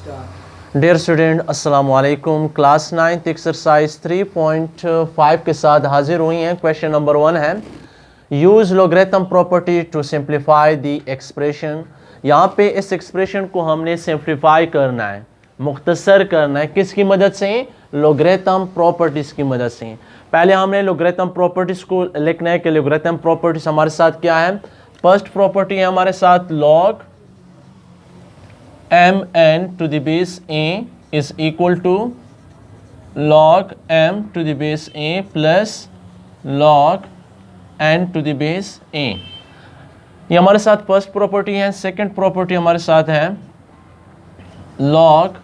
Dear student अस्सलाम वालेकुम। Class 9 exercise 3.5 के साथ हाजिर हुई हैं। क्वेश्चन नंबर 1 है use logarithm property to simplify the expression. यहाँ पे इस एक्सप्रेशन को हमने सिंप्लीफाई करना है, मुख्तसर करना है। किसकी मदद से? लॉगरिथम प्रॉपर्टीज़ की मदद से। पहले हमने लॉगरिथम प्रॉपर्टीज़ को लिखना है कि लॉगरिथम प्रॉपर्टीज़ हमारे साथ क्या है। फर्स्ट प्रॉपर्टी है हमारे साथ log mn to the base a is equal to log m to the base a plus log n to the base a। ये हमारे साथ फर्स्ट प्रॉपर्टी है। सेकंड प्रॉपर्टी हमारे साथ है log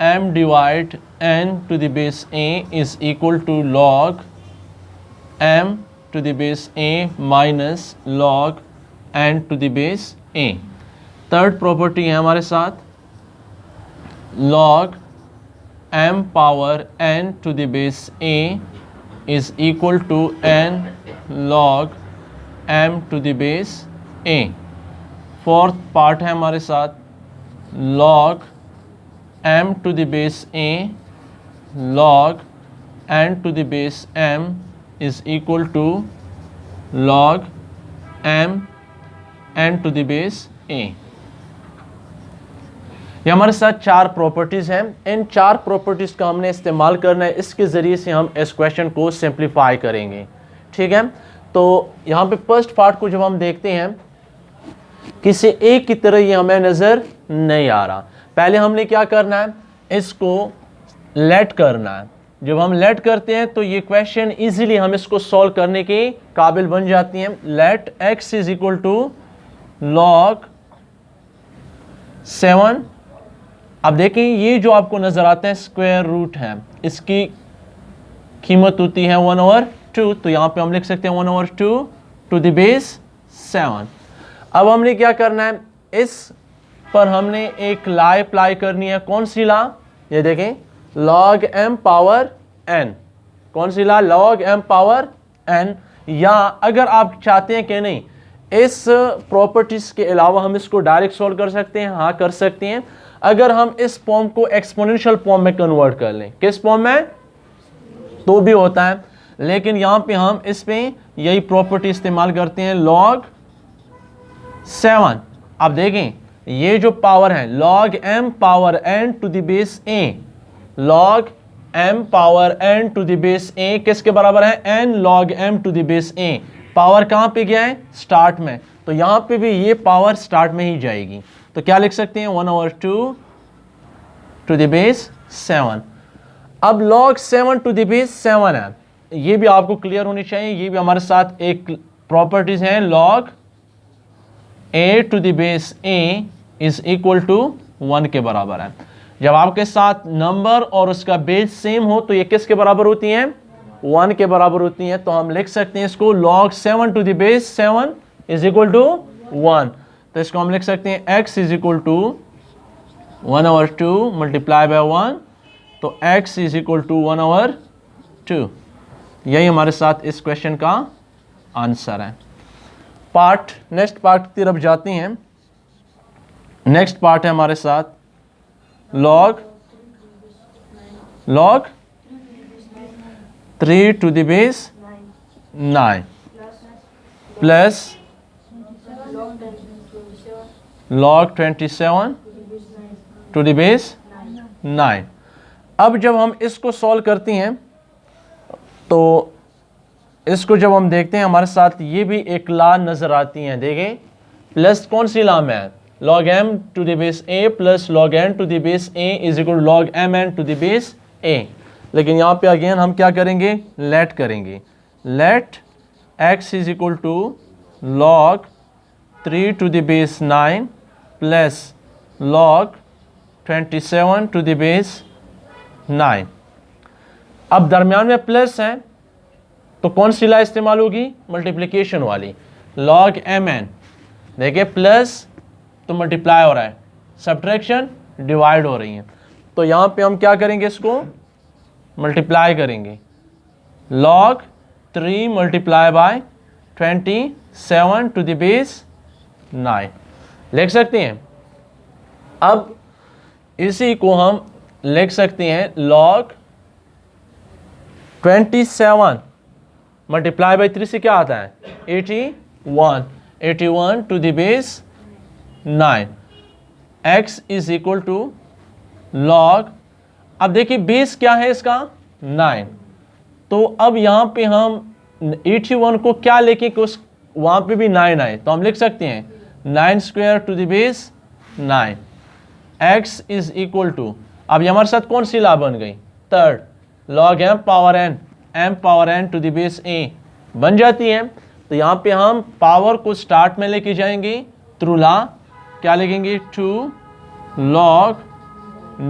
m divide n to the base a is equal to log m to the base a minus log n to the base a। Third property है हमारे साथ log m power n to the base a is equal to n log m to the base a। Fourth part है हमारे साथ log m to the base a log n to the base m is equal to log m n to the base a। ये हमारे साथ चार properties हैं। इन चार properties का हमने इस्तेमाल करना है। इसके ज़रिए से हम इस क्वेश्चन को सिंप्लीफाई करेंगे। ठीक है, तो यहाँ पे फर्स्ट पार्ट को जब हम देखते हैं किसी एक की तरह ये हमें नज़र नहीं आ रहा। पहले हमने क्या करना है, इसको लेट करना है। जब हम लेट करते हैं तो ये क्वेश्चन इजीली हम इसको सॉल्व करने के काबिल बन जाती हैं। Let x is equal to log 7। अब देखें ये जो आपको नजर आता है स्क्वायर रूट है, इसकी कीमत होती है 1/2। तो यहां पे हम लिख सकते हैं 1/2 टू द बेस 7। अब हमने क्या करना है, इस पर हमने एक लॉ अप्लाई करनी है। कौन सी लॉ? ये देखें log m पावर n। कौन सी law? log m power n। या अगर आप चाहते हैं कि नहीं इस प्रॉपर्टीज के अलावा हम इसको डायरेक्ट सॉल्व कर सकते हैं, हाँ कर सकते हैं। अगर हम इस फॉर्म को एक्सपोनेंशियल फॉर्म में कन्वर्ट कर लें, किस फॉर्म में, तो भी होता है, लेकिन यहां पे हम इस पे यही प्रॉपर्टी इस्तेमाल करते हैं log 7। आप देखें ये जो पावर है log m power n to the base a, log m power n to the base a किसके बराबर है? n log m to the base a। Power कहां पे गया है? स्टार्ट में। तो यहां पे भी ये पावर स्टार्ट में ही जाएगी। तो क्या लिख सकते हैं 1/2 टू द बेस 7। अब log 7 टू द बेस 7 है, ये भी आपको क्लियर होनी चाहिए। ये भी हमारे साथ एक प्रॉपर्टीज है log a to the base a is equal to 1 के बराबर है। जब आपके साथ नंबर और उसका बेस सेम हो तो ये किसके बराबर होती हैं? 1 के बराबर होती हैं। तो हम लिख सकते हैं इसको log 7 to the base 7 is equal to 1। तो इसको हम लिख सकते हैं x is equal to 1/2 multiply by 1। तो x इज इक्वल टू 1/2। यही हमारे साथ इस क्वेश्चन का आंसर है। नेक्स्ट पार्ट की तरफ जाते हैं। नेक्स्ट पार्ट है हमारे साथ log 3 to the base 9 plus log 27 to the base 9। अब जब हम इसको सॉल्व करते हैं तो इसको जब हम देखते हैं हमारे साथ ये भी एक लॉ नजर आती है। देखें प्लस कौन सी लॉ में है? log m to the base a plus log n to the base a is equal log mn to the base a। लेकिन यहाँ पे अगेन हम क्या करेंगे? लेट करेंगे। Let x is equal to log 3 to the base 9 plus log 27 to the base 9। अब दरमियान में प्लस है तो कौन सी लॉ इस्तेमाल होगी? मल्टीप्लिकेशन वाली log mn। देखिए प्लस तो मल्टीप्लाई हो रहा है, सब्ट्रैक्शन डिवाइड हो रही है। तो यहां पे हम क्या करेंगे? इसको मल्टीप्लाई करेंगे। log 3 multiply by 27 to the base 9 लिख सकते हैं। अब इसी को हम लिख सकते हैं log 27 मल्टीप्लाई बाई 3 से क्या आता है 81 to the base 9। x is equal to log, अब देखिए बेस क्या है इसका 9, तो अब यहां पे हम 81 को क्या लेके कि उस वहां पे भी 9 आए, तो हम लिख सकते हैं 9 square to the base 9। x is equal to, अब ये हमारे साथ कौन सी ला बन गई third, log m power n to the base a बन जाती है। तो यहां पे हम पावर को स्टार्ट में लेके जाएंगे थ्रू ला, क्या लिखेंगे 2 log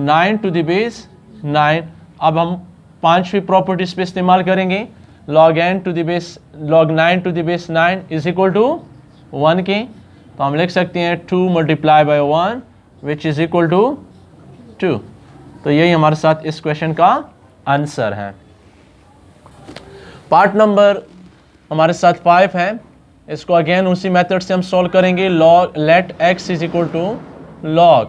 9 टू द बेस 9। अब हम पांचवी प्रॉपर्टीज पे इस्तेमाल करेंगे, log 9 to the base 9 is equal to 1 के, तो हम लिख सकते हैं 2 multiply by 1 which is equal to 2। तो यही हमारे साथ इस क्वेश्चन का आंसर है। पार्ट नंबर हमारे साथ 5 है, इसको अगेन उसी मेथड से हम सॉल्व करेंगे। log let x is equal to log,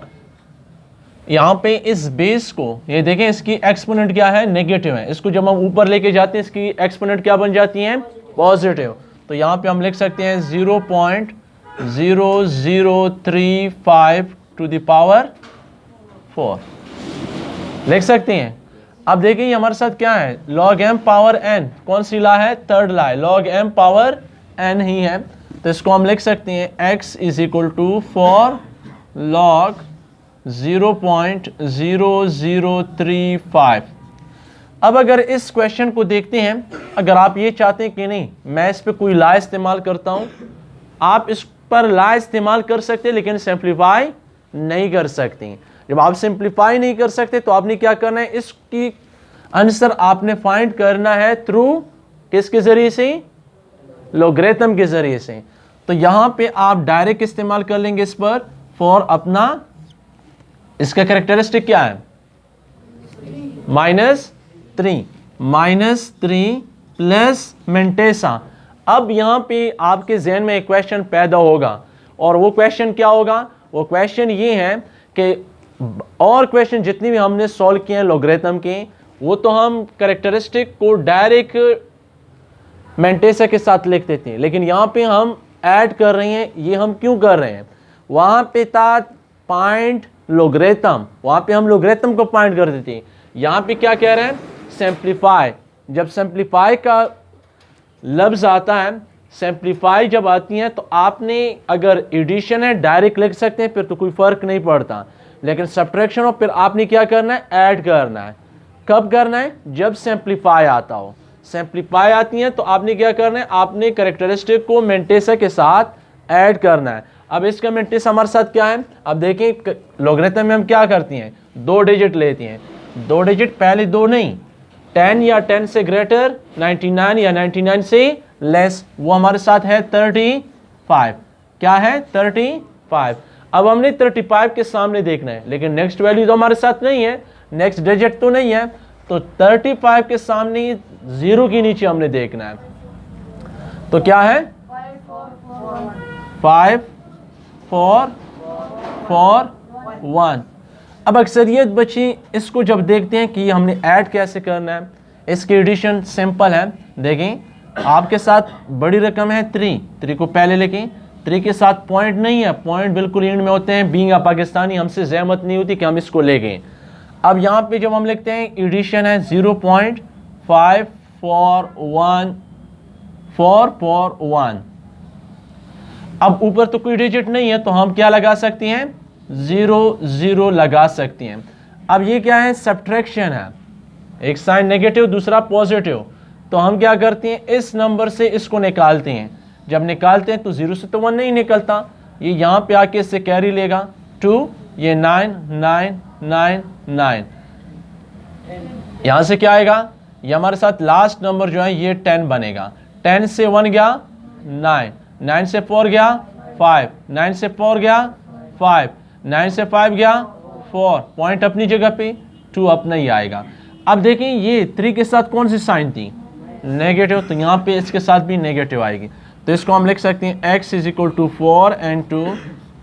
यहाँ पे इस बेस को ये देखें, इसकी एक्सपोनेंट क्या है नेगेटिव है, इसको जब हम ऊपर लेके जाते हैं इसकी एक्सपोनेंट क्या बन जाती है पॉजिटिव, तो यहाँ पे हम लिख सकते हैं 0.0035 टू द पावर 4 लिख सकते हैं। अब देखिए ये हमारे साथ क्या है log m पावर n, कौन सी ला है थर्ड ला है, log m पावर n ही है, तो इसको हम लिख सकते हैं x is equal to 4 log 0.0035। अब अगर इस क्वेश्चन को देखते हैं, अगर आप ये चाहते हैं कि नहीं मैं इस पे कोई ला इस्तेमाल करता हूं, आप इस पर ला इस्तेमाल कर सकते हैं लेकिन सिंप्लीफाई नहीं कर सकते। जब आप सिंप्लीफाई नहीं कर सकते तो आपने क्या करना है, इसकी आंसर आपने फाइंड करना है थ्रू किसके जरिए से, लोगरिथम के जरिए से। तो यहां पे आप डायरेक्ट इस्तेमाल कर लेंगे इस पर फॉर अपना, इसका कैरेक्टरिस्टिक क्या है -3 प्लस मेंटेसा। अब यहां पे आपके जहन में एक क्वेश्चन पैदा होगा, और वो क्वेश्चन क्या होगा, वो क्वेश्चन ये है कि और क्वेश्चन जितनी भी हमने सॉल्व किए हैं लोगरिथम के, वो तो हम कैरेक्टरिस्टिक को डायरेक्ट मेंटेसा के साथ लिख देते हैं, लेकिन यहां पे हम ऐड कर रहे हैं। ये हम क्यों कर रहे हैं, वहां पे था पॉइंट लोगरिथम, वहां पे हम लोगरिथम को पॉइंट कर देते हैं, यहां पे क्या कह रहे हैं सिंप्लीफाई। जब सिंप्लीफाई का लफ्ज आता है, सिंप्लीफाई जब आती है, तो आपने अगर एडिशन है डायरेक्ट लिख सकते हैं, फिर तो कोई फर्क नहीं पड़ता, लेकिन सब्ट्रैक्शन हो फिर आपने क्या करना है ऐड करना है। कब करना है, जब सिंप्लीफाई आता हो। सिंप्लीफाई आती है तो आपने क्या करना है, आपने कैरेक्टरिस्टिक को मेंटेसा के साथ ऐड करना है। अब इसका मेंटेसा हमारे साथ क्या है, अब देखें लोगरिथम में हम क्या करती हैं, 2 डिजिट लेती हैं, 2 डिजिट पहले 2 नहीं, 10 या 10 से ग्रेटर, 99 या 99 से लेस, वो हमारे साथ है 35। क्या है 35। अब हमने 35 के सामने देखना है, लेकिन नेक्स्ट वैल्यू तो हमारे साथ नहीं है, नेक्स्ट डिजिट तो नहीं है, तो 35 के सामने 0 के नीचे हमने देखना है, तो क्या है 5 4 4 1। अब अक्सरियत बच्चे इसको जब देखते हैं कि हमने ऐड कैसे करना है, इसकी एडिशन सिंपल है। देखें आपके साथ बड़ी रकम है 3 को पहले लिखें, 3 के साथ पॉइंट नहीं है, पॉइंट बिल्कुल एंड में होते हैं। बीइंग अ पाकिस्तानी हमसे जहमत नहीं होती कि हम इसको ले गए। अब यहाँ पे जब हम लिखते हैं एडिशन है 0.541 अब ऊपर तो कोई डिजिट नहीं है, तो हम क्या लगा सकते हैं 0 लगा सकते हैं। अब ये क्या है सब्ट्रैक्शन है, एक साइन नेगेटिव दूसरा पॉजिटिव, तो हम क्या करते हैं इस नंबर से इसको निकालते हैं। जब निकालते हैं तो 0 से तो 1 नहीं निकलता, ये यहाँ पे आके इससे कैरी लेगा 2, ये 9 9 9 9, यहाँ से क्या आएगा, ये हमारे साथ लास्ट नंबर जो है ये 10 बनेगा। 10 से 1 गया 9, 9 से 4 गया 5, 9 से 4 गया 5, 9 से 5 गया 4, पॉइंट अपनी जगह पे, 2 अपना ही आएगा। अब देखें ये 3 के साथ कौन सी साइन थी नेगेटिव, तो यहाँ पे इसके साथ भी नेगेटिव आएगी, तो इसको हम लिख सकते हैं x is equal to 4 and 2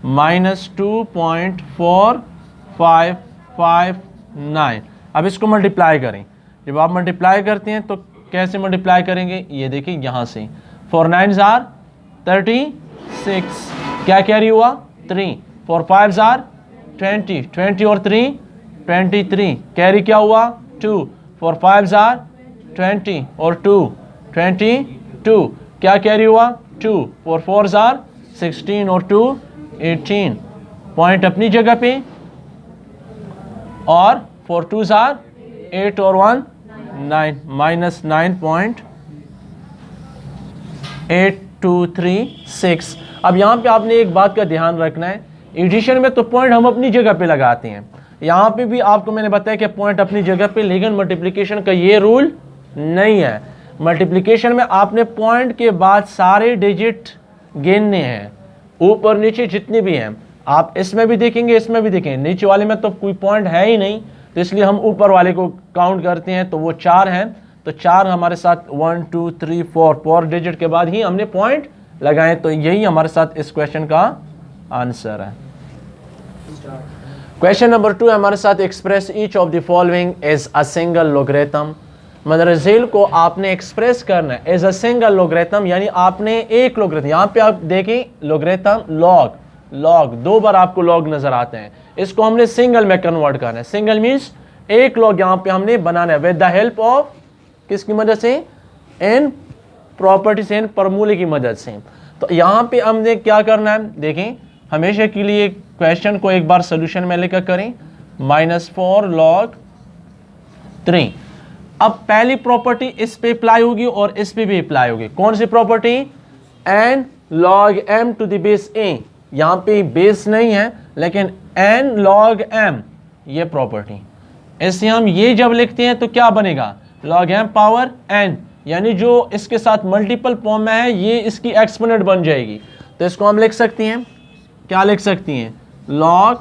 -2.454 9। अब इसको मल्टीप्लाई करें। जब आप मल्टीप्लाई करते हैं तो कैसे मल्टीप्लाई करेंगे, ये देखिए यहाँ से 4 9s are 36, क्या कैरी हुआ 3, 4 5s are 20, 20 और 3 23, कैरी क्या हुआ 2, 4 5s are 20 और 2 22, क्या कैरी हुआ 2, 4 4s are 16 और 2 18, पॉइंट अपनी जगह पे, और 4 2s are 8 और 1 9, माइनस 9.8236। अब यहाँ पे आपने एक बात का ध्यान रखना है, एडिशन में तो पॉइंट हम अपनी जगह पे लगाते हैं, यहाँ पे भी आपको मैंने बताया कि पॉइंट अपनी जगह पे, लेकिन मल्टीप्लिकेशन का ये रूल नहीं है। मल्टीप्लिकेशन में आपने पॉइंट के बाद सारे डिजिट गिनने हैं, ऊपर नीचे जितने भी हैं। आप इसमें भी देखेंगे, इसमें भी देखेंगे, नीचे वाले में तो कोई पॉइंट है ही नहीं, तो इसलिए हम ऊपर वाले को काउंट करते हैं, तो वो 4 हैं, तो 4 हमारे साथ 1 2 3 4 डिजिट के बाद ही हमने पॉइंट लगाए, तो यही हमारे साथ इस क्वेश्चन का आंसर है। क्वेश्चन नंबर 2 हमारे साथ, express each of the following as a single logarithm. मदरजेल को आपने एक्सप्रेस करना है एज अ सिंगल लोगरिथम, यानी आपने एक लोगरिथम, यहाँ पे आप देखें लोगरिथम लॉग, लॉग 2 बार आपको लॉग नजर आते हैं, इसको हमने सिंगल में कन्वर्ट करना है। सिंगल मीन्स एक लॉग यहाँ पे हमने बनाना है विद द हेल्प ऑफ किसकी मदद से, एन प्रॉपर्टी से, एन फॉर्मूले की मदद से। तो यहाँ पे हमने क्या करना है, देखें हमेशा के लिए क्वेश्चन को एक बार सोल्यूशन में लेकर करें, -4 log 3। अब पहली प्रॉपर्टी इस पे अप्लाई होगी और इस पे भी अप्लाई होगी। कौन सी property, n log m to the base a, यहाँ पे बेस नहीं है लेकिन n log m ये प्रॉपर्टी, इससे हम ये जब लिखते हैं तो क्या बनेगा, log m पावर n, यानी जो इसके साथ मल्टीपल फॉर्म में है ये इसकी एक्सपोनेंट बन जाएगी। तो इसको हम लिख सकती हैं, क्या लिख सकती हैं, log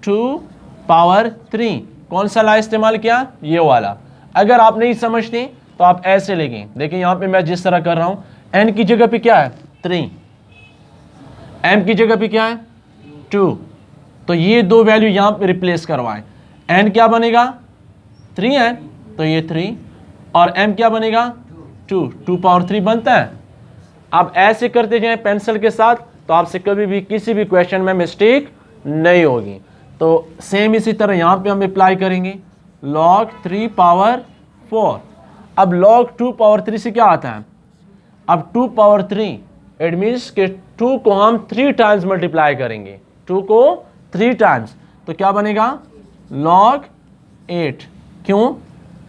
2 पावर 3। कौन सा ला इस्तेमाल किया, ये वाला। अगर आप नहीं समझते तो आप ऐसे लिखें, देखिए यहाँ पे मैं जिस तरह कर रहा हूँ, n की जगह पे क्या है 3, m की जगह पे क्या है 2, तो ये दो वैल्यू यहाँ पे रिप्लेस करवाएं। n क्या बनेगा 3n, तो ये 3, और m क्या बनेगा 2 पावर 3 बनता है। आप ऐसे करते जाएं पेंसिल के साथ, तो आपसे कभी भी किसी भी क्वेश्चन में मिस्टेक नहीं होगी। तो सेम इसी तरह यहाँ पे हम अप्लाई करेंगे, log 3 पावर 4। अब log 2 पावर 3 से क्या आता है, अब 2 पावर 3, इट मीन्स कि 2 को हम 3 टाइम्स मल्टीप्लाई करेंगे, 2 को 3 टाइम्स, तो क्या बनेगा log 8। क्यों,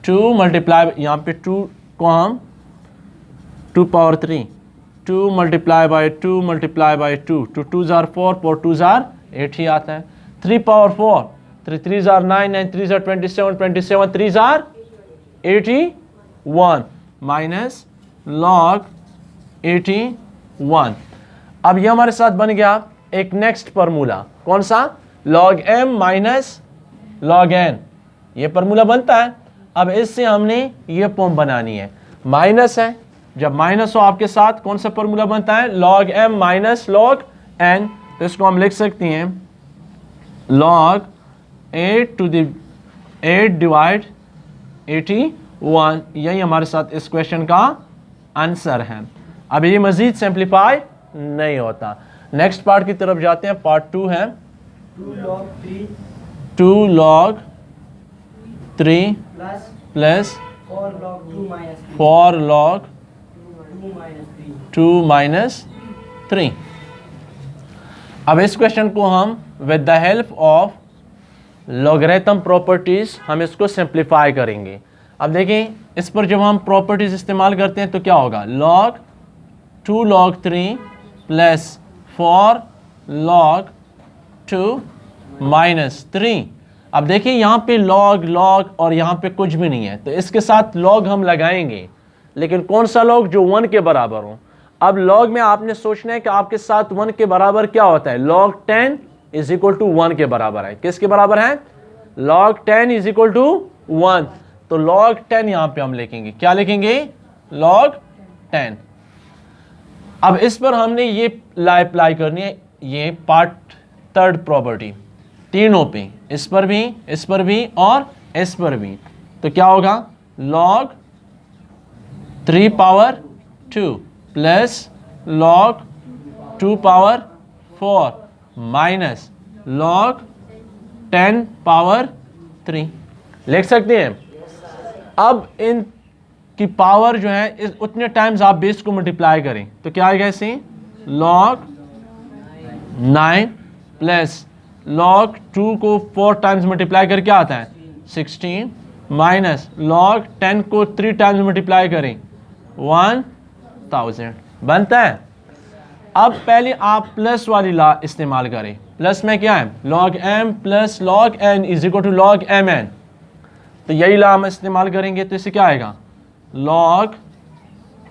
2 मल्टीप्लाई, यहाँ पे 2 को हम 2 power 3, 2 multiply by 2 multiply by 2, 2 2s are 4, 4 2s are 8 ही आता है। 3 power 4, 3 3s are 9, 9 3s are 27, 27 3s are 81 minus log 81। अब ये हमारे साथ बन गया एक नेक्स्ट फार्मूला, कौन सा, log m minus log n, ये फार्मूला बनता है। अब इससे हमने ये फॉर्म बनानी है, माइनस है, जब माइनस हो आपके साथ कौन सा फार्मूला बनता है, log m minus log n, तो इसको हम लिख सकते हैं log 8 टू द 8 डिवाइड 81, यही हमारे साथ इस क्वेश्चन का आंसर है। अब ये मजीद सिंप्लीफाई नहीं होता। नेक्स्ट पार्ट की तरफ जाते हैं, पार्ट 2 है 2 log 3 प्लस 4 log 2 माइनस 3। अब इस क्वेश्चन को हम with the help of logarithm properties हम इसको सिंप्लीफाई करेंगे। अब देखें इस पर जब हम प्रॉपर्टीज इस्तेमाल करते हैं तो क्या होगा, log 2 log 3 plus 4 log 2 minus 3। अब देखिए यहाँ पे log log और यहाँ पे कुछ भी नहीं है, तो इसके साथ log हम लगाएंगे, लेकिन कौन सा log, जो 1 के बराबर हो। अब log में आपने सोचना है कि आपके साथ 1 के बराबर क्या होता है, log 10 इज इक्वल टू 1 के बराबर है। किसके बराबर है, log 10 इज इक्वल टू 1, तो log 10 यहां पे हम लिखेंगे, क्या लिखेंगे, log 10। अब इस पर हमने ये अप्लाई करनी है, ये पार्ट 3rd प्रॉपर्टी, तीनों पे, इस पर भी और इस पर भी, तो क्या होगा log 3 power 2 plus log 2 power 4 minus log 10 power 3 लिख सकते हैं। अब इन की पावर जो है इस उतने टाइम्स आप बेस को मल्टीप्लाई करें तो क्या आएगा ऐसे log 9 प्लस log 2 को 4 टाइम्स मल्टीप्लाई करके क्या आता है 16 माइनस log 10 को 3 टाइम्स मल्टीप्लाई करें 1000 बनता है। अब पहले आप प्लस वाली लॉ इस्तेमाल करें। प्लस में क्या है log m plus log n is equal to log mn, तो यही लॉ हम इस्तेमाल करेंगे तो इससे क्या आएगा log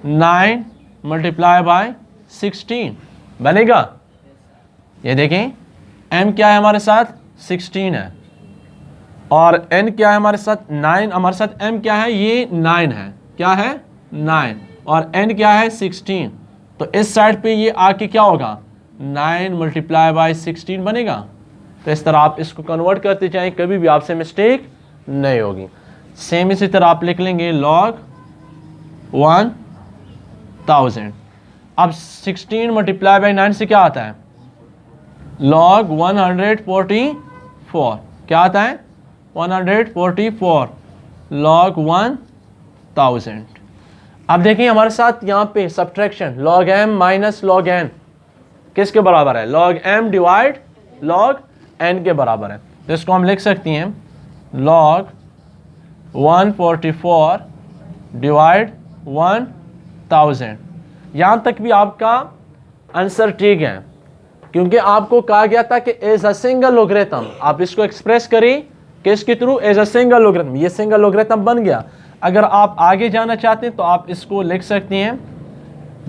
9 मल्टीप्लाई बाय 16 बनेगा। ये देखें m क्या है हमारे साथ 16 है और n क्या है हमारे साथ 9, हमारे साथ m क्या है ये 9 है, क्या है 9 और n क्या है 16, तो इस साइड पे ये आके क्या होगा 9 मल्टीप्लाई बाय 16 बनेगा। तो इस तरह आप इसको कन्वर्ट करते जाएं, कभी भी आपसे मिस्टेक नहीं होगी। सेम इसी तरह आप लिख लेंगे log 1000। अब 16 मल्टीप्लाई बाय 9 से क्या आता है log 144, क्या आता है 144 log 1000। अब देखिए हमारे साथ यहाँ पे subtraction log m minus log n किसके बराबर है log m divide log n के बराबर है, तो इसको हम लिख सकते हैं log 144 डिवाइड 1000। यहाँ तक भी आपका आंसर ठीक है क्योंकि आपको कहा गया था कि एज अ सिंगल लोगरिथम आप इसको एक्सप्रेस करें किसके through as a single logarithm, ये सिंगल लोगरिथम बन गया। अगर आप आगे जाना चाहते हैं तो आप इसको लिख सकते हैं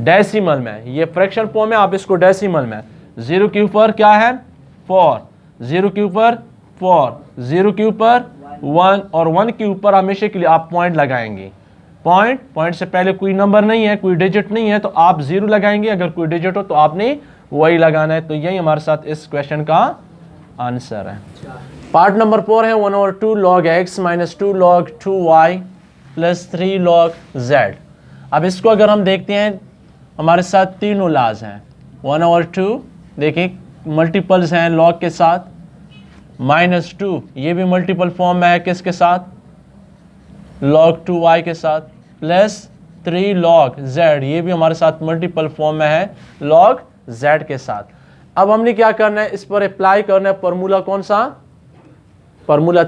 डेसिमल में, ये फ्रैक्शन फॉर्म है, आप इसको डेसिमल में 0 के ऊपर क्या है 4, 0 के ऊपर 4, 0 के ऊपर 1 और 1 के ऊपर हमेशा के लिए आप पॉइंट लगाएंगे। पॉइंट से पहले कोई नंबर नहीं है, कोई डिजिट नहीं है तो आप 0 लगाएंगे, अगर कोई डिजिट हो तो आपने वही लगाना है। तो यही हमारे साथ इस क्वेश्चन का आंसर है। पार्ट नंबर 4 है 1/2 log x minus 2 log 2y plus 3 log z। अब इसको अगर हम देखते हैं हमारे साथ तीनों लाज हैं 1/2, देखिए मल्टीपल्स हैं log के साथ, माइनस 2 ये भी मल्टीपल फॉर्म में है किसके साथ log 2y के साथ, प्लस 3 log z ये भी हमारे साथ मल्टीपल फॉर्म में है log z के साथ। अब हमने क्या करना है इस पर अप्लाई करना है फॉर्मूला, कौन सा फॉर्मूला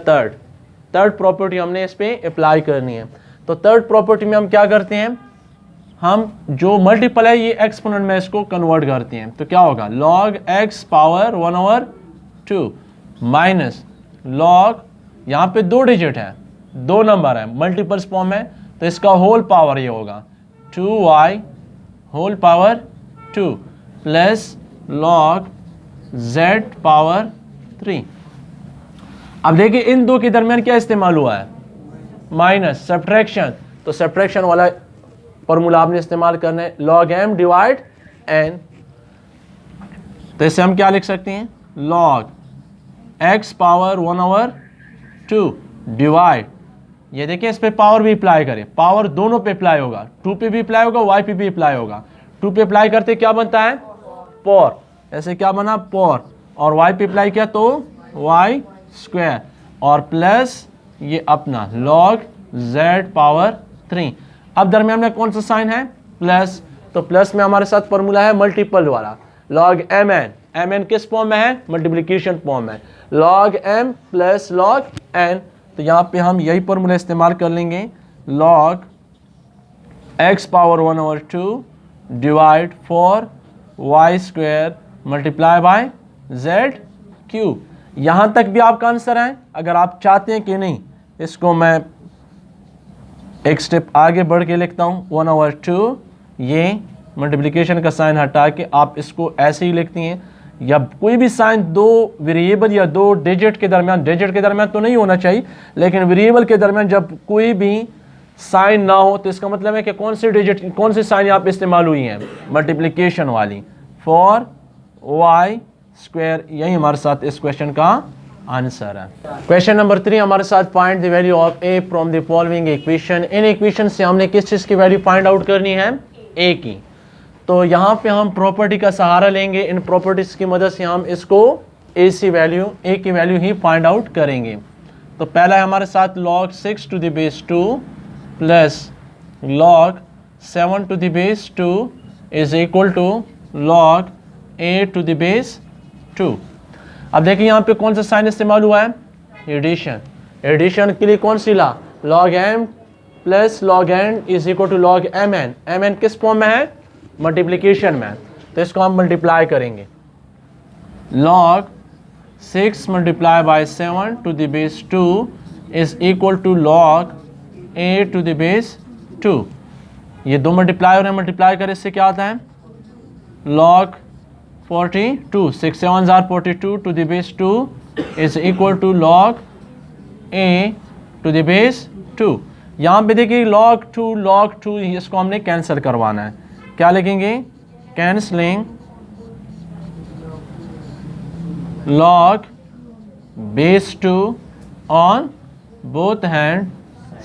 थर्ड प्रॉपर्टी हमने इस पे अप्लाई करनी है। तो थर्ड प्रॉपर्टी में हम क्या करते हैं, हम जो मल्टीपल है ये एक्सपोनेंट में इसको कन्वर्ट करते हैं, तो क्या होगा log x power 1/2 minus log, यहाँ पे 2 डिजिट है 2 नंबर है मल्टीपल्स फॉर्म है तो इसका होल पावर ये होगा 2y whole power 2 plus log z power 3। अब देखिए इन दो के दरमियान क्या इस्तेमाल हुआ है माइनस सब्ट्रैक्शन, तो सब्ट्रैक्शन वाला फॉर्मूला आपने इस्तेमाल करना है log m डिवाइड n। तो इसे हम क्या लिख सकते हैं log x पावर 1/2 डिवाइड, ये देखिए इस पे पावर भी अप्लाई करें, पावर दोनों पे अप्लाई होगा, 2 पे भी अप्लाई होगा y पे भी अप्लाई होगा। 2 पे अप्लाई करते क्या बनता है 4, ऐसे क्या बना 4 और y पे अप्लाई किया तो y स्क्वायर और प्लस ये अपना log z पावर 3। अब दरमियान में कौन सा साइन है प्लस, तो प्लस में हमारे साथ फॉर्मूला है मल्टीपल वाला log mn किस फॉर्म में है मल्टीप्लिकेशन फॉर्म में log m plus log n, तो यहाँ पे हम यही फॉर्मूला इस्तेमाल कर लेंगे log x power 1/2 divide 4y square multiply by z cube. यहाँ तक भी आपका आंसर है। अगर आप चाहते हैं कि नहीं इसको मैं एक स्टेप आगे बढ़ के लिखता हूँ 1/2, ये मल्टीप्लिकेशन का साइन हटा के आप इसको ऐसे ही लिखती हैं, या कोई भी साइन 2 वेरिएबल या 2 डिजिट के दरमियान तो नहीं होना चाहिए, लेकिन वेरिएबल के दरमियान जब कोई भी साइन ना हो तो इसका मतलब है कि कौन सी साइन यहाँ पे इस्तेमाल हुई है मल्टीप्लिकेशन वाली 4y स्क्वायर। यही हमारे साथ इस क्वेश्चन का आंसर है। क्वेश्चन नंबर 3 हमारे साथ, find the value of A from the following equation. In equation से हमने किस चीज़ की वैल्यू फाइंड आउट करनी है? ए की। तो यहाँ पे हम प्रॉपर्टी का सहारा लेंगे, इन प्रॉपर्टीज की मदद से हम इसको ए की वैल्यू ही फाइंड आउट करेंगे। तो पहला है हमारे साथ log 6 to the base 2 plus log 7 to the base 2 is equal to log 8 to the base 2। अब देखिए यहाँ पे कौन सा साइन इस्तेमाल हुआ है? एडिशन। एडिशन के लिए कौन सी law? log m plus log n is equal to log mn। mn किस फॉर्म में है? मल्टीप्लिकेशन में। तो इसको हम मल्टीप्लाई करेंगे। log 6 multiply by 7 to the base 2 is equal to log 8 to the base 2। ये दो मल्टीप्लाई हो रहे हैं, मल्टीप्लाई करें इससे क्या आता है? log 42, 6 7 are 42 to the base 2 is equal to log a to the base 2। यहाँ पे देखिए log 2 इसको हमने कैंसिल करवाना है। क्या लिखेंगे? Cancelling log base 2 on both hand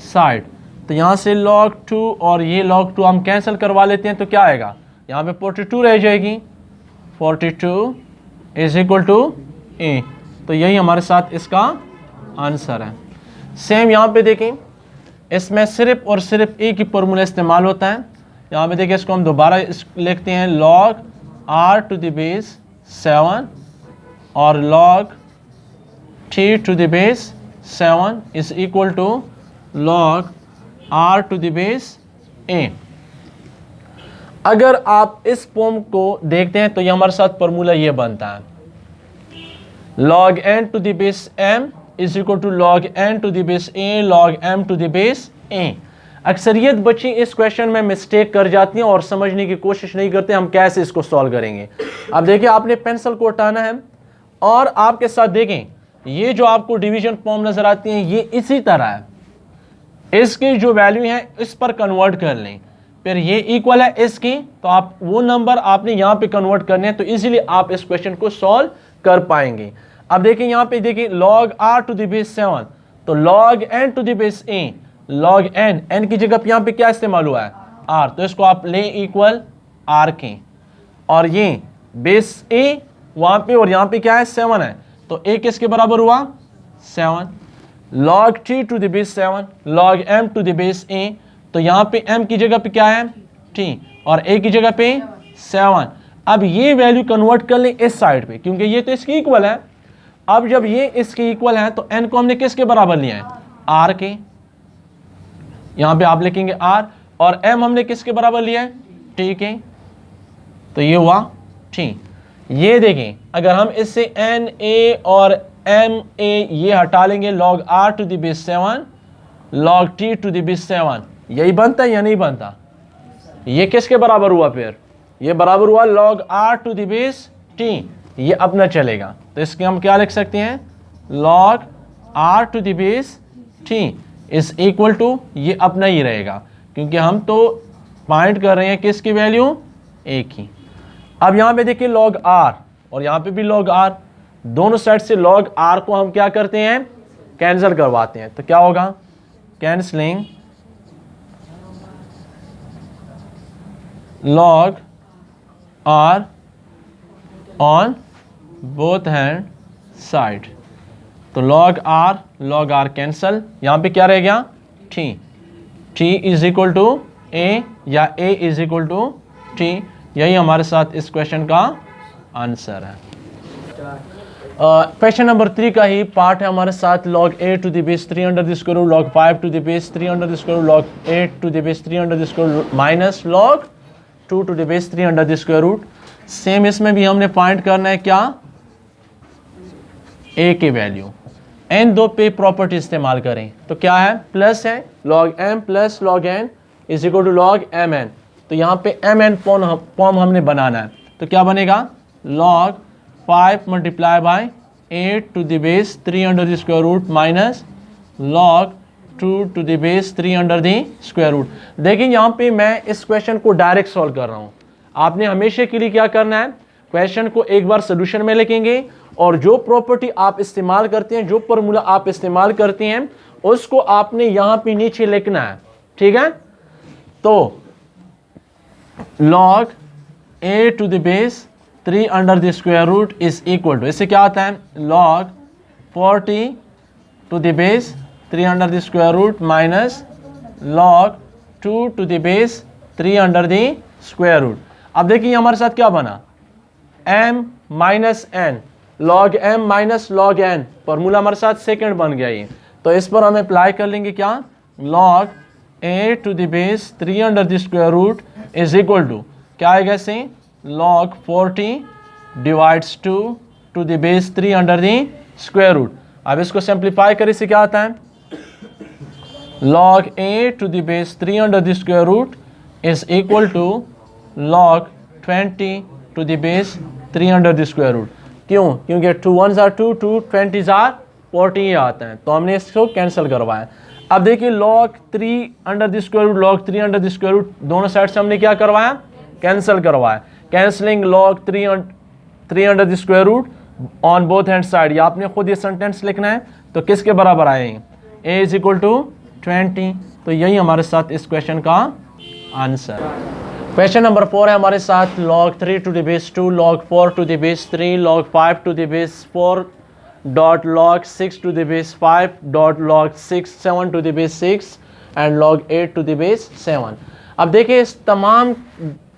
side। तो यहाँ से log 2 और ये log 2 हम कैंसिल करवा लेते हैं, तो क्या आएगा? यहाँ पे 42 रह जाएगी। 42 इज इक्वल टू ए। तो यही हमारे साथ इसका आंसर है। सेम यहाँ पे देखें, इसमें सिर्फ और सिर्फ ए की फॉर्मूला इस्तेमाल होता है। यहाँ पे देखिए, इसको हम दोबारा लिखते हैं log r to the base 7 और log t to the base 7 is equal to log r to the base a। अगर आप इस फॉर्म को देखते हैं तो ये हमारे साथ फॉर्मूला ये बनता है, log n to the base m is equal to log n to the base a log m to the base a। अक्सरियत बच्चे इस क्वेश्चन में मिस्टेक कर जाती हैं और समझने की कोशिश नहीं करते हम कैसे इसको सॉल्व करेंगे। अब देखिए, आपने पेंसिल को हटाना है और आपके साथ देखें, ये जो आपको डिवीजन फॉर्म नजर आती है ये इसी तरह है। इसकी जो वैल्यू है इस पर कन्वर्ट कर लें, फिर ये इक्वल है इसकी, तो आप वो नंबर आपने यहाँ पे कन्वर्ट करने हैं, तो इजीली आप इस क्वेश्चन को सॉल्व कर पाएंगे। अब देखिए यहाँ पे देखिए log r to the base 7, तो log n to the base a log n की जगह पे यहाँ पे क्या इस्तेमाल हुआ है? r। तो इसको आप ले इक्वल r के, और ये बेस a वहाँ पे और यहाँ पे क्या है? 7 है, तो a किसके बराबर हुआ? 7। log t to the base 7 log m to the base a, तो यहाँ पे m की जगह पे क्या है? t, और a की जगह पे 7। अब ये वैल्यू कन्वर्ट कर लें इस साइड पे, क्योंकि ये तो इसकी इक्वल है। अब जब ये इसकी इक्वल है तो n को हमने किसके बराबर लिया है? r के। यहाँ पे आप लिखेंगे r, और m हमने किसके बराबर लिया है? t के। तो ये हुआ t। ये देखें, अगर हम इससे n a और m a ये हटा लेंगे, log r to the base 7 log t to the base 7, यही बनता है या नहीं बनता? ये किसके बराबर हुआ? फिर ये बराबर हुआ log r to the base t। ये अपना चलेगा, तो इसके हम क्या लिख सकते हैं? log r to the base t is equal to, ये अपना ही रहेगा क्योंकि हम तो फाइंड कर रहे हैं किसकी वैल्यू? a की। अब यहाँ पे देखिए log r और यहाँ पे भी log r, दोनों साइड से log r को हम क्या करते हैं? कैंसिल करवाते हैं। तो क्या होगा? Cancelling log r on both hand side। तो log r कैंसल, यहाँ पे क्या रह गया? t is equal to a या a is equal to t। यही हमारे साथ इस क्वेश्चन का आंसर है। क्वेश्चन नंबर 3 का ही पार्ट है हमारे साथ, log a to the base 3 under the square root log 5 to the base 3 under the square root log 8 to the base 3 under the square root minus log 2 to the base 3 under the square root. Same इसमें भी हमने find करना है क्या? a की value. n दो पे property इस्तेमाल करें, तो क्या है? प्लस है, log m plus log n is equal to log mn। तो यहाँ पे mn फॉर्म हमने बनाना है, तो क्या बनेगा? log 5 multiply by 8 to the base 3 under the square root minus log 2 to the base 3 under the square root. देखिए यहाँ पे मैं इस क्वेश्चन को डायरेक्ट सॉल्व कर रहा हूँ। आपने हमेशा के लिए क्या करना है? क्वेश्चन को एक बार सोल्यूशन में लिखेंगे और जो प्रॉपर्टी आप इस्तेमाल करते हैं, जो फॉर्मूला आप इस्तेमाल करते हैं, उसको आपने यहां पे नीचे लिखना है, ठीक है। तो log a to the base 3 under the square root is equal to, इससे क्या आता है, log 40 to the base 3 under the square root minus log 2 to the base 3 under the square root. अब देखिए हमारे साथ क्या बना, m minus n, log m minus log n, formula हमारे साथ सेकंड बन गया ये। तो इस पर हम अप्लाई कर लेंगे क्या, log a to the base 3 under the square root is equal to क्या आएगा इसे, log 40 divides 2 to the base 3 under the square root. अब इसको सिंप्लीफाई करें, इसे क्या आता है, log a to the base 3 under the square root is equal to log 20 to the base 3 under the square root. क्यों, क्योंकि 2 1s are 2, 2 20s are 40 आते हैं, तो हमने इसको कैंसिल करवाया। अब देखिए log 3 under the square root, log 3 under the square root, दोनों साइड से हमने क्या करवाया, कैंसिल करवाया। Cancelling log 3 under the square root on both hand side, ये आपने खुद ये सेंटेंस लिखना है। तो किसके बराबर आएंगे, a इज इक्वल टू 20। तो यही हमारे साथ इस क्वेश्चन का आंसर। क्वेश्चन नंबर 4 है हमारे साथ, log 3 to the base 2, log 4 to the base 3, log 5 to the base 4 डॉट log 6 टू द बेस 5 डॉट log 7 टू द बेस 6 एंड log 8 टू द बेस 7। अब देखिए इस तमाम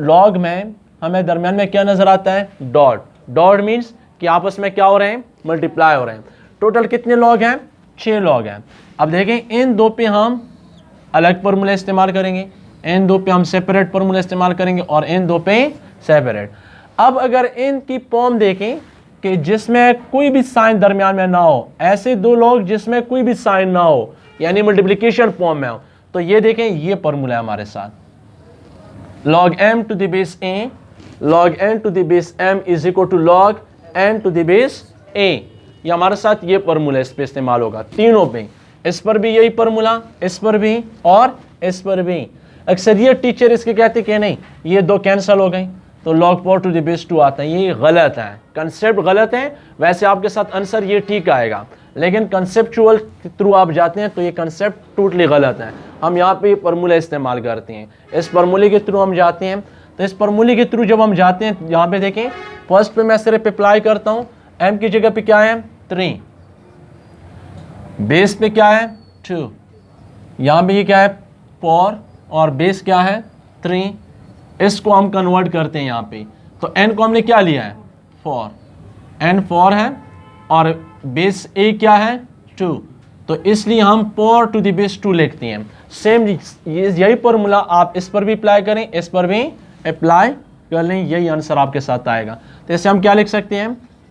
log में हमें दरमियान में क्या नजर आता है, डॉट। डॉट मीन्स कि आपस में क्या हो रहे हैं, मल्टीप्लाई हो रहे हैं। टोटल कितने log हैं, 6 log हैं। अब देखें इन दो पे हम अलग फॉर्मूला इस्तेमाल करेंगे, इन दो पे हम सेपरेट फॉर्मूला इस्तेमाल करेंगे और इन दो पे सेपरेट। अब अगर इनकी फॉर्म देखें कि जिसमें कोई भी साइन दरमियान में ना हो, ऐसे दो log जिसमें कोई भी साइन ना हो, यानी मल्टीप्लिकेशन फॉर्म में हो, तो ये देखें ये फॉर्मूला है हमारे साथ, log m to the base a log n to the base m is equal to log n to the base a। ये हमारे साथ ये फॉर्मूला इस पे इस्तेमाल होगा तीनों पे, इस पर भी यही फॉर्मूला, इस पर भी और इस पर भी। अक्सरियत टीचर इसके कहते कि नहीं ये दो कैंसिल हो गई, तो log 4 टू द बेस 2 आता है, ये गलत है, कंसेप्ट गलत है। वैसे आपके साथ आंसर ये ठीक आएगा, लेकिन कंसेप्चुअल के थ्रू आप जाते हैं तो ये कंसेप्ट टोटली गलत है। हम यहाँ पे फार्मूला इस्तेमाल करते हैं, इस फार्मूले के थ्रू हम जाते हैं। तो इस फार्मूले के थ्रू जब हम जाते हैं, यहाँ पे देखें फर्स्ट पे मैं सिर्फ अप्लाई करता हूँ, m की जगह पे क्या है 3, बेस पे क्या है 2, यहाँ पे ये क्या है 4 और बेस क्या है 3। इसको हम कन्वर्ट करते हैं यहाँ पे, तो n को हमने क्या लिया है 4, n 4 है और बेस a क्या है 2, तो इसलिए हम 4 टू द बेस 2 लिखते हैं। सेम यही फॉर्मूला आप इस पर भी अप्लाई करें, इस पर भी अप्लाई कर लें, यही आंसर आपके साथ आएगा। तो इसे हम क्या लिख सकते हैं,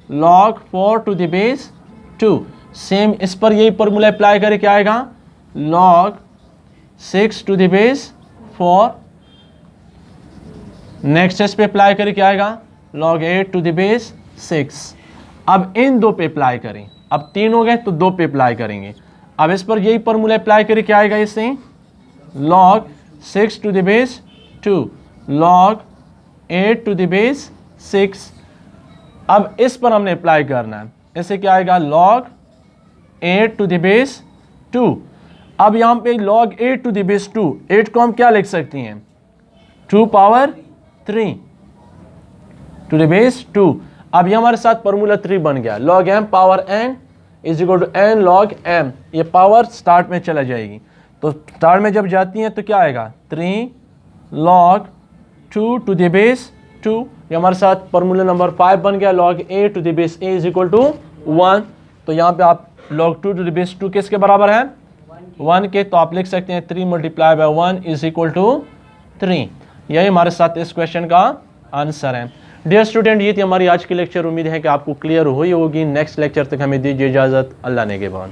log 4 to the base 2, same इस पर यही फॉर्मूला अप्लाई करें, क्या आएगा log 6 to the base 4, next इस पे अप्लाई करें क्या आएगा log 8 टू द बेस 6। अब इन दो पे अप्लाई करें, अब 3 हो गए तो 2 पे अप्लाई करेंगे। अब इस पर यही फॉर्मूला अप्लाई करें, क्या आएगा इससे log 6 to the base 2 log 8 to the base 6। अब इस पर हमने अप्लाई करना है, इससे क्या आएगा log 8 टू द बेस 2। अब यहाँ पे log 8 टू द बेस 2, 8 को हम क्या लिख सकते हैं 2 पावर 3 टू द बेस 2। अब ये हमारे साथ फॉर्मूला 3 बन गया, log m power n is equal to n log m। ये पावर स्टार्ट में चला जाएगी, तो स्टार्ट में जब जाती है तो क्या आएगा 3 log 2 टू द बेस 2। ये हमारे साथ फॉर्मूला नंबर 5 बन गया, log a to the base a is equal to 1। तो यहाँ पे आप log 2 टू द बेस 2 किसके बराबर है 1 के, तो आप लिख सकते हैं 3 multiply by 1 is equal to 3। यही हमारे साथ इस क्वेश्चन का आंसर है। डियर स्टूडेंट, ये थी हमारी आज की लेक्चर, उम्मीद है कि आपको क्लियर हुई होगी। नेक्स्ट लेक्चर तक हमें दीजिए इजाज़त, अल्लाह नेगेबान।